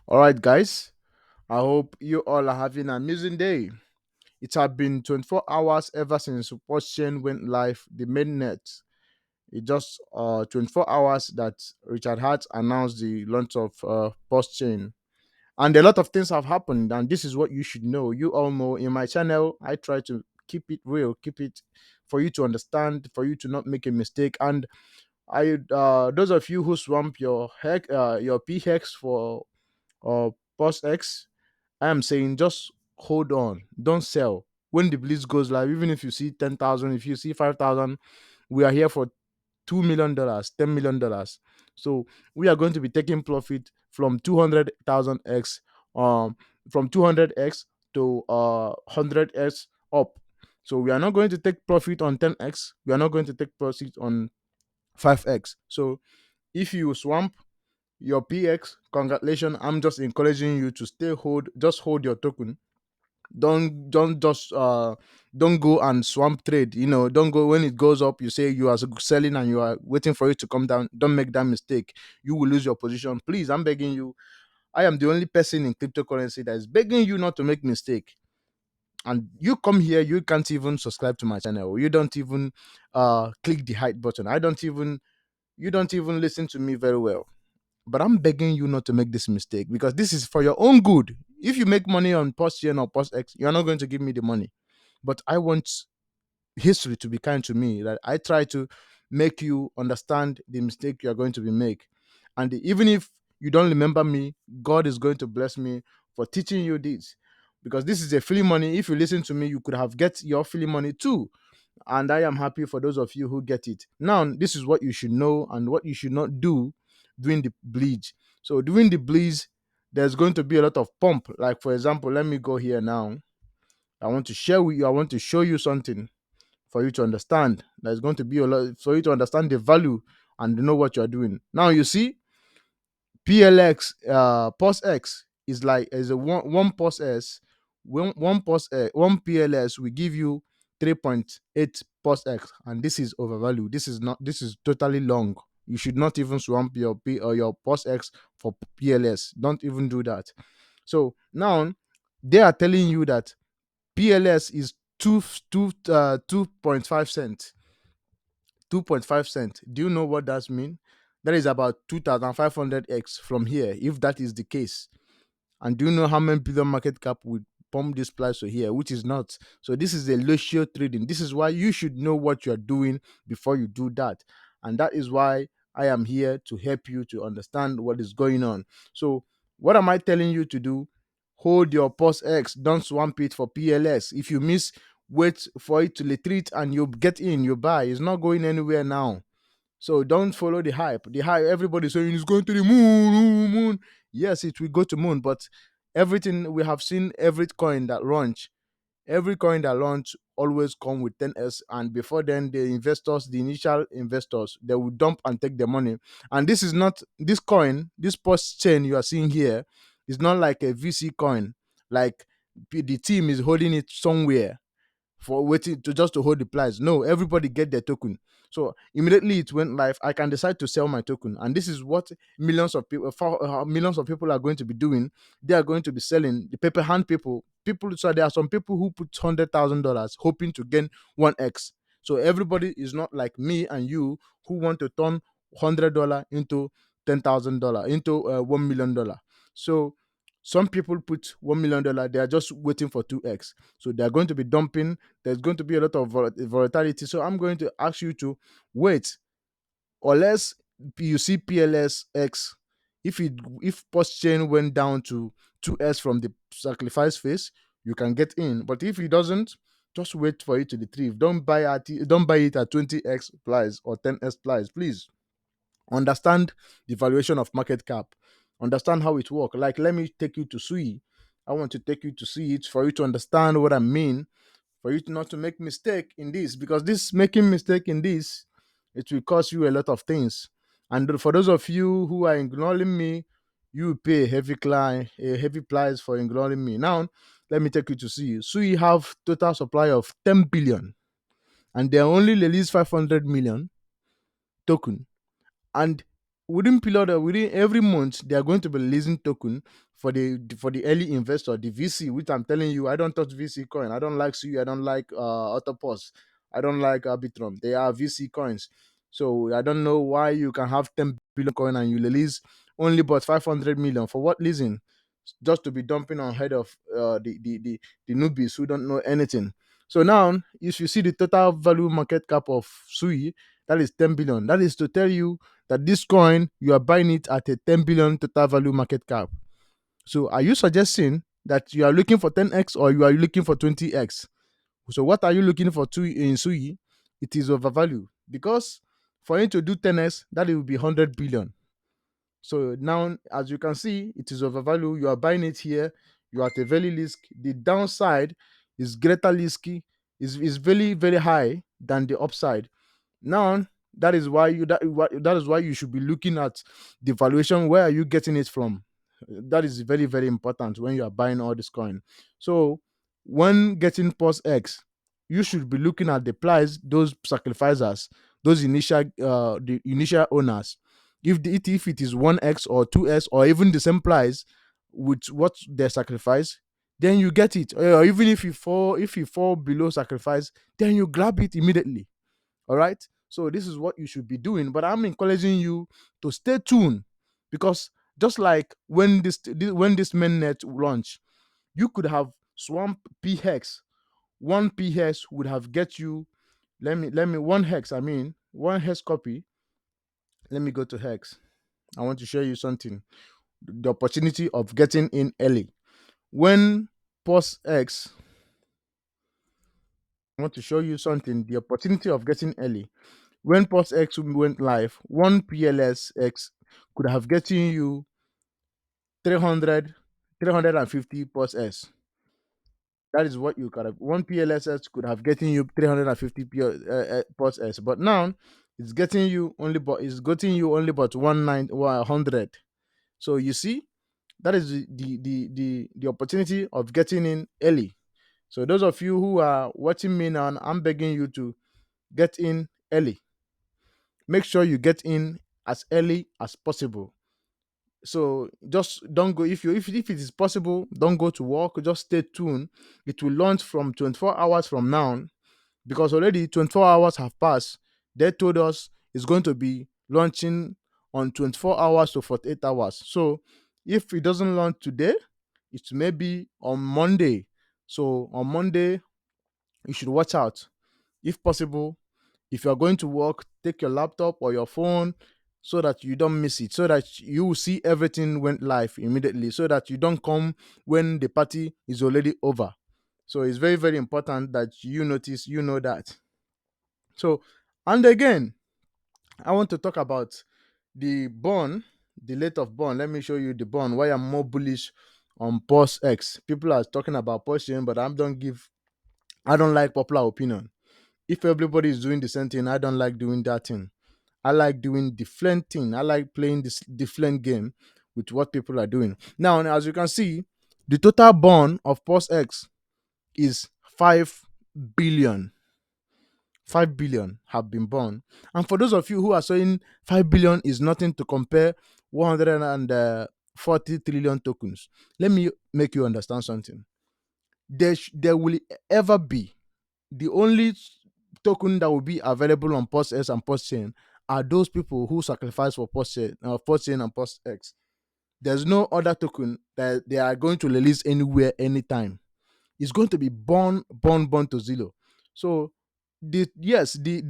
All right, guys. I hope you all are having an amazing day. It has been 24 hours ever since Chain went live, the mainnet. It just 24 hours that Richard Hart announced the launch of Chain. And a lot of things have happened, and this is what you should know. You all know in my channel, I try to keep it real, keep it for you to understand, for you to not make a mistake. And I, those of you who swamp your PHEX for POSX, I am saying just hold on, don't sell. When the blitz goes live, even if you see 10,000, if you see 5,000, we are here for $2 million, $10 million. So we are going to be taking profit from 200,000x, from 200x to 100x up. So we are not going to take profit on 10x. We are not going to take profit on 5x. So if you swamp your PX, congratulations. I'm just encouraging you to just hold your token. Don't go and swamp trade. Don't go when it goes up, you say you are selling and you are waiting for it to come down. Don't make that mistake. You will lose your position. Please, I'm begging you. I am the only person in cryptocurrency that is begging you not to make mistake. And you come here, you can't even subscribe to my channel. You don't even click the hide button. I don't even You don't even listen to me very well, but I'm begging you not to make this mistake because this is for your own good. If you make money on PostGen or PostX, you're not going to give me the money. But I want history to be kind to me. That I try to make you understand the mistake you are going to be make. And even if you don't remember me, God is going to bless me for teaching you this. Because this is a free money. If you listen to me, you could have get your free money too, and I am happy for those of you who get it. Now, this is what you should know and what you should not do during the bleach. So during the bleach, there's going to be a lot of pump. Like for example, let me go here now. I want to share with you. I want to show you something for you to understand. There's going to be a lot for you to understand the value and know what you are doing. Now you see, PLX POS X is a one POS S, one POS one PLS will give you 3.8 POS X, and this is overvalued. This is totally long. You should not even swamp your P or your POS X for PLS. Don't even do that. So now they are telling you that PLS is 2.5 cents. 2.5 cents. Do you know what that means? That is about 2,500x from here, if that is the case. And do you know how many billion market cap would pump this price to here, which is not? So this is a ratio trading. This is why you should know what you're doing before you do that. And that is why I am here to help you to understand what is going on. So what am I telling you to do? Hold your pos X, don't swamp it for PLS. If you miss, wait for it to retreat and you get in, you buy. It's not going anywhere now. So don't follow the hype. The hype, everybody's saying it's going to the moon. Yes, it will go to moon, but everything we have seen, every coin that launch always come with 10s, and before then the initial investors, they will dump and take the money. And this is not this coin, this post chain you are seeing here is not like a VC coin, like the team is holding it somewhere for waiting to just to hold the price. No, everybody get their token. So immediately it went live, I can decide to sell my token, and this is what millions of people are going to be doing. They are going to be selling the paper hand people. So there are some people who put $100,000 hoping to gain 1x. So everybody is not like me and you who want to turn $100 into $10,000 into $1 million. So some people put $1 million. They are just waiting for 2x. So they are going to be dumping. There's going to be a lot of volatility. So I'm going to ask you to wait, unless you see PLSX. If post chain went down to 2s from the sacrifice phase, you can get in. But if it doesn't, just wait for it to retrieve. Don't buy it at 20x price or 10s price, please. Understand the valuation of market cap. Understand how it works. Like, let me take you to Sui. I want to take you to see it for you to understand what I mean, for you to not to make mistake in this, because this making mistake in this, it will cost you a lot of things. And for those of you who are ignoring me, you will pay a heavy price for ignoring me. Now let me take you to see. Sui have total supply of 10 billion, and they only release 500 million token. And within every month they are going to be releasing token for the early investor, the VC, which I'm telling you, I don't touch VC coin. I don't like Sui, I don't like Autopos, I don't like Arbitrum. They are VC coins. So I don't know why you can have 10 billion coin and you release only but 500 million. For what reason? Just to be dumping on head of the newbies who don't know anything. So now, if you see the total value market cap of Sui, that is 10 billion. That is to tell you that this coin, you are buying it at a 10 billion total value market cap. So are you suggesting that you are looking for 10x or you are looking for 20x? So what are you looking for in Sui? It is overvalue, because for you to do 10x, that will be 100 billion. So now, as you can see, it is overvalue. You are buying it here. You are at a very risk. The downside is greater risky. Is very very high than the upside. Now, that is why you should be looking at the valuation. Where are you getting it from? That is very very important when you are buying all this coin. So when getting post X, you should be looking at the price those sacrificers, those the initial owners. If it is 1x or 2x or even the same price with what they sacrifice, then you get it. Or even if you fall below sacrifice, then you grab it immediately. All right. So this is what you should be doing. But I'm encouraging you to stay tuned, because just like when this mainnet launch, you could have swamp PHEX. One PHEX would have get you. Let me one hex. I mean one hex copy. Let me go to hex. I want to show you something. The opportunity of getting in early. When post X, I want to show you something. The opportunity of getting early. When post X went live, one PLSX could have getting you 300, 350 post S. That is what you could have. One PLSX could have getting you 350 post S, but now it's getting you only but 100. So you see, that is the opportunity of getting in early. So those of you who are watching me now, I'm begging you to get in early. Make sure you get in as early as possible. So just don't go if it is possible, don't go to work, just stay tuned. It will launch from 24 hours from now, because already 24 hours have passed. They told us it's going to be launching on 24 hours to 48 hours. So if it doesn't launch today, it may be on Monday. So on Monday, you should watch out. If possible, if you are going to work, take your laptop or your phone so that you don't miss it, so that you will see everything went live immediately, so that you don't come when the party is already over. So it's very, very important that you notice, you know that. So, and again, I want to talk about the bond, the rate of bond. Let me show you the bond. Why I'm more bullish on Pulse X. People are talking about Pulse, but I don't like popular opinion. If everybody is doing the same thing, I don't like doing that thing. I like doing different thing. I like playing this different game with what people are doing. Now, as you can see, the total bond of Pulse X is 5 billion. 5 billion have been born. And for those of you who are saying 5 billion is nothing to compare 140 trillion tokens, let me make you understand something. There will ever be the only token that will be available on Post S and Post Chain are those people who sacrifice for Post Chain and Post X. There's no other token that they are going to release anywhere, anytime. It's going to be born to zero. So the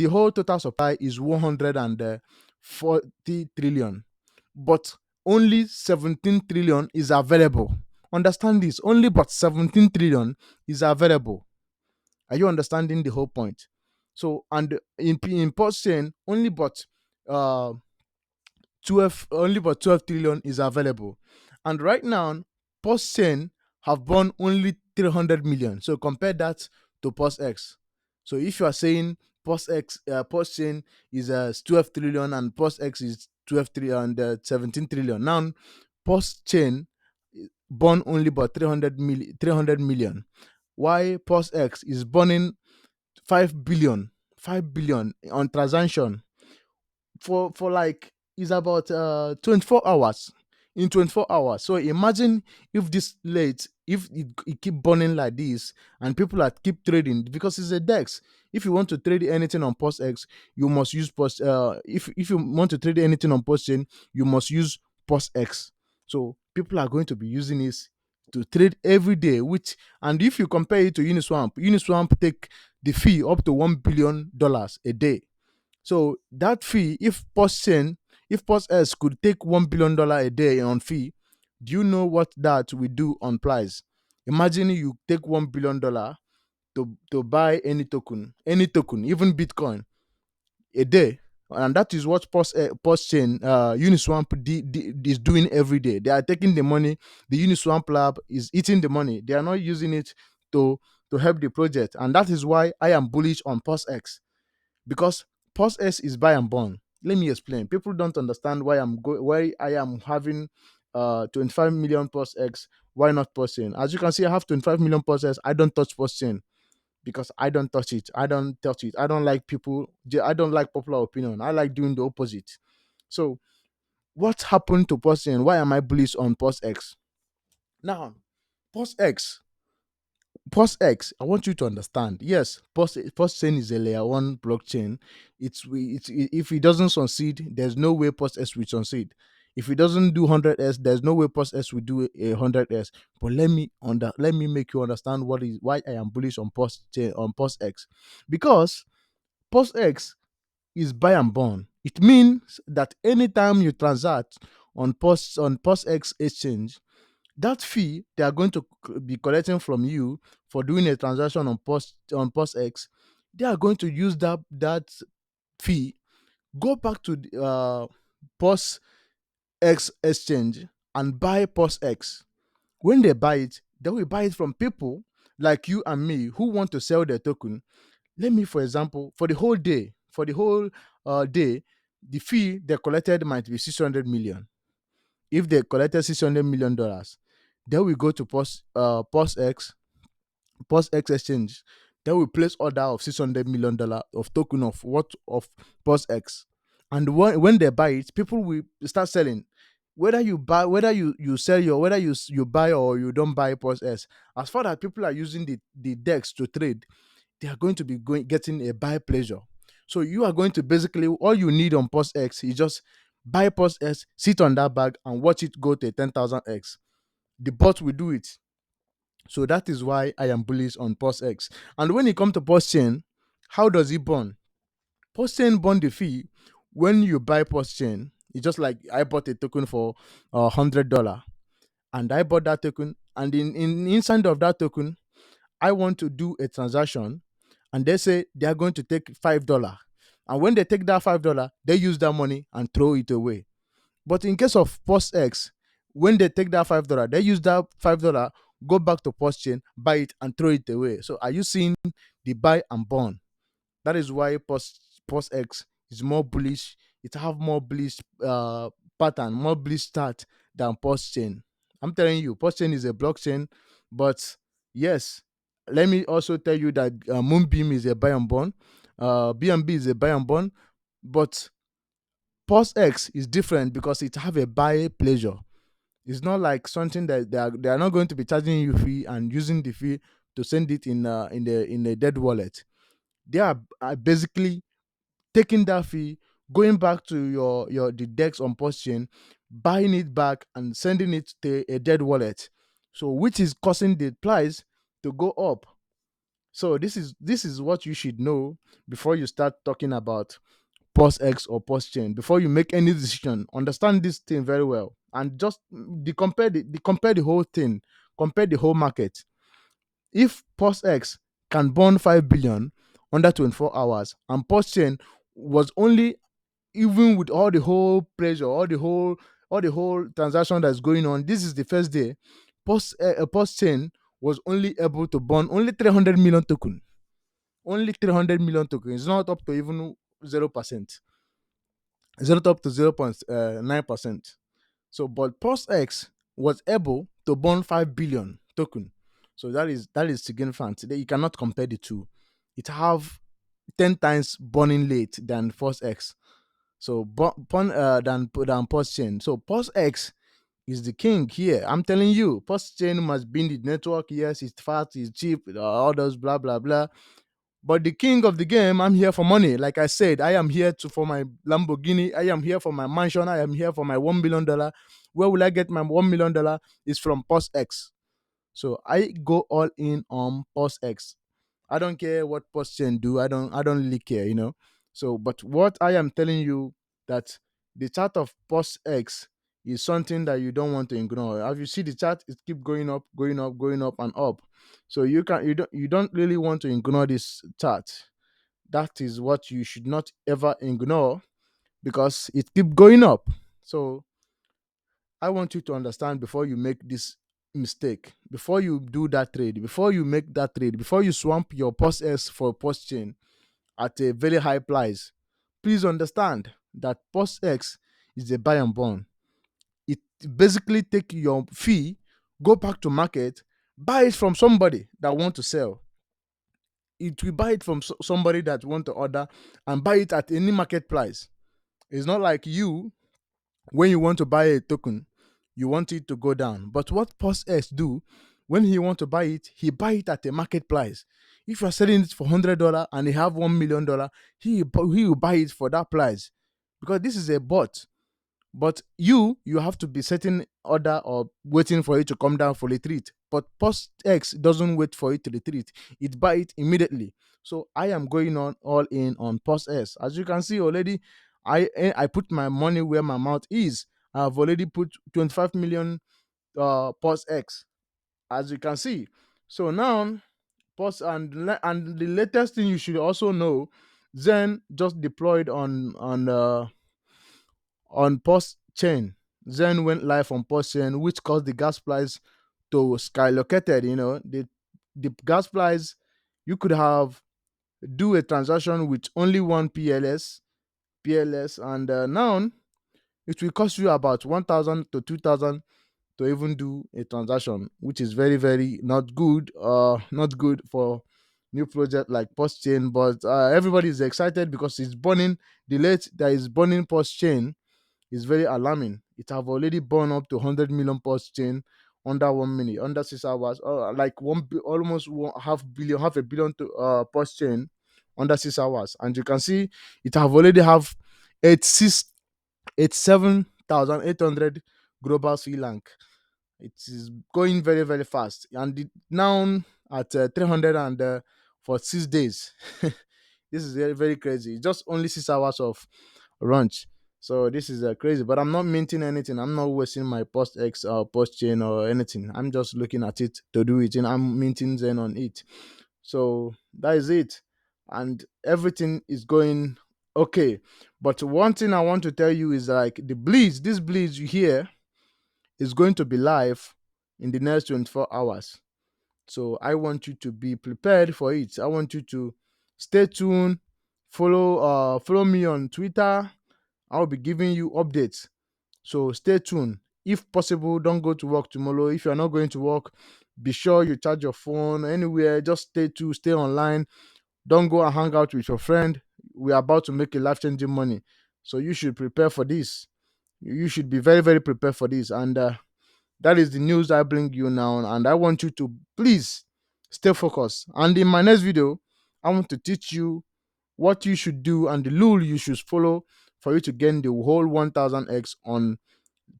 whole total supply is 140 trillion, but only 17 trillion is available. Understand this, only but 17 trillion is available. Are you understanding the whole point? So, and in post chain, uh 12 trillion is available. And right now, post chain have born only 300 million. So compare that to post X. So if you are saying post chain is 12 trillion and post X is 12 trillion and 17 trillion. Now, post chain born only about 300 million. Why post X is burning 5 billion, 5 billion on transaction for like is about 24 hours. In 24 hours. So imagine if this late, if it keep burning like this, and people are keep trading because it's a DEX. If you want to trade anything on PostX, you must use Post. If you want to trade anything on PostChain, you must use PostX. So people are going to be using this to trade every day. Which, and if you compare it to Uniswap, Uniswap take the fee up to $1 billion a day. So that fee, if PostS could take $1 billion a day on fee, do you know what that will do on price? Imagine you take $1 billion to buy any token, even Bitcoin, a day. And that is what PostChain, Uniswamp is doing every day. They are taking the money. The Uniswamp lab is eating the money. They are not using it to to help the project, and that is why I am bullish on PostX, because Pos S is buy and burn. Let me explain. People don't understand why I am having 25 million Pos X. Why not Pos Chain? As you can see, I have 25 million Pos X. I don't touch Pos Chain because I don't touch it. I don't touch it. I don't like people. I don't like popular opinion. I like doing the opposite. So what happened to Pos Chain? Why am I bullish on Pos X? Now, Pos X POSX, I want you to understand. Yes, POSchain is a layer one blockchain. If it doesn't succeed, there's no way POSX will succeed. If it doesn't do 100s, there's no way POSX will do a 100s. But let me make you understand why I am bullish on POSX, because POSX is buy and burn. It means that anytime you transact on POSX exchange, that fee they are going to be collecting from you for doing a transaction on PostX, they are going to use that fee, go back to the PostX exchange and buy PostX. When they buy it, they will buy it from people like you and me who want to sell their token. Let me, for example, for the whole day, the fee they collected might be 600 million. If they collected $600 million, then we go to PostX exchange. Then we place order of $600 million of token of PostX, and when they buy it, people will start selling. Whether you sell your whether you buy or you don't buy PostX, as far as people are using the DEX to trade, they are going to be getting a buy pleasure. So you are going to basically, all you need on PostX is just buy PostX, sit on that bag, and watch it go to 10,000x. The bot will do it. So that is why I am bullish on PostX. And when it comes to PostChain, how does it burn? PostChain burn the fee when you buy PostChain. It's just like I bought a token for $100, and I bought that token, and in inside of that token, I want to do a transaction, and they say they are going to take $5. And when they take that $5, they use that money and throw it away. But in case of PostX, when they take that $5, they use that $5, go back to PostChain, buy it, and throw it away. So are you seeing the buy and burn? That is why PostX is more bullish. It have more bullish pattern, more bullish start than PostChain. I'm telling you, PostChain is a blockchain, but yes, let me also tell you that Moonbeam is a buy and burn, BNB is a buy and burn, but PostX is different because it have a buy pleasure. It's not like something that they are not going to be charging you fee and using the fee to send it in a dead wallet. They are basically taking that fee, going back to your the DEX on PostChain, buying it back and sending it to a dead wallet. So which is causing the price to go up. So this is what you should know before you start talking about PostX or PostChain. Before you make any decision, understand this thing very well and just compare the whole thing, compare the whole market. If PostX can burn 5 billion under 24 hours, and PostChain was only, even with all the whole pressure, all the whole transaction that's going on, this is the first day. PostChain was only able to burn only 300 million token. Only 300 million token. It's not up to even 0%. It's not up to 0.9%. So, but PostX was able to burn 5 billion token. So that is significant. You cannot compare the two. It have 10 times burning rate than PostX. So than post chain. So post X is the king here. I'm telling you, post chain must be in the network. Yes, it's fast, it's cheap, all those blah blah blah. But the king of the game, I'm here for money. Like I said, I am here to for my Lamborghini. I am here for my mansion. I am here for my $1 billion. Where will I get my $1 million? Is from Post X. So I go all in on Post X. I don't care what Post Chain do. I don't really care, So but what I am telling you that the chart of Post X is something that you don't want to ignore. As you see the chart, it keep going up, going up, going up and up. So you don't really want to ignore this chart. That is what you should not ever ignore because it keep going up. So I want you to understand before you make this mistake, before you do that trade, before you make that trade, before you swamp your post S for post chain at a very high price, please understand that post X is a buy and burn. It basically take your fee, go back to market, buy it from somebody that want to sell. It will buy it from somebody that want to order and buy it at any market price. It's not like you when you want to buy a token, you want it to go down. But what POSX do when he want to buy it, he buy it at a market price. If you're selling it for $100 and he have $1 million, he will buy it for that price because this is a bot. But you have to be setting order or waiting for it to come down for retreat. But Post X doesn't wait for it to retreat; it buy it immediately. So I am going on all in on Post X. As you can see already, I put my money where my mouth is. I have already put 25 million Post X, as you can see. So now Post and the latest thing you should also know, Zen just deployed on Post Chain. Zen went live on Post Chain, which caused the gas price to skyrocketed. The gas price, you could have do a transaction with only one PLS, and now it will cost you about 1,000 to 2,000 to even do a transaction, which is very very not good. Not good for new project like Post Chain, but everybody is excited because it's burning. The late that is burning Post Chain is very alarming. It have already burned up to 100 million post chain under 1 minute, under 6 hours, like almost half a billion to post chain under 6 hours. And you can see it have already have 86 87,800 global Sri Lank. It is going very very fast, and now at 300 and for 6 days. This is very very crazy. Just only 6 hours of launch. So this is crazy, but I'm not minting anything. I'm not wasting my post X or post chain or anything. I'm just looking at it to do it, and I'm minting Zen on it. So that is it, and everything is going okay. But one thing I want to tell you is like this bleeds you hear is going to be live in the next 24 hours. So I want you to be prepared for it. I want you to stay tuned, follow me on Twitter. I'll be giving you updates. So stay tuned. If possible, don't go to work tomorrow. If you're not going to work, be sure you charge your phone anywhere. Just stay online. Don't go and hang out with your friend. We're about to make a life-changing money. So you should prepare for this. You should be very, very prepared for this. And that is the news I bring you now. And I want you to please stay focused. And in my next video, I want to teach you what you should do and the rule you should follow for you to gain the whole 1000x on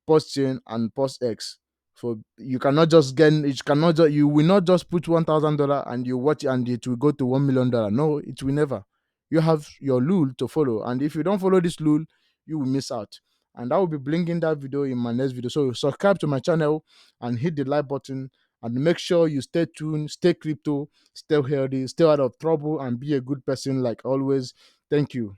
post chain and post X. So you cannot just get it cannot just you will not just put $1,000 and you watch and it will go to $1 million. No, it will never. You have your rule to follow, and if you don't follow this rule, you will miss out. And I will be blinking that video in my next video. So subscribe to my channel and hit the like button, and make sure you stay tuned, stay crypto, stay healthy, stay out of trouble, and be a good person like always. Thank you.